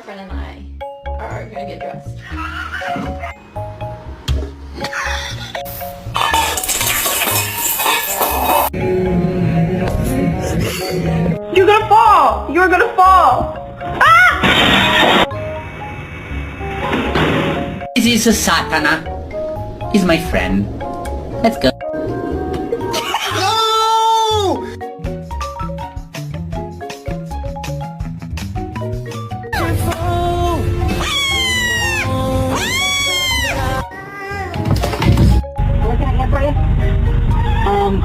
girlfriend and I are gonna get dressed. You're gonna fall! You're gonna fall! This is a Satana. He's my friend. Let's go. Um...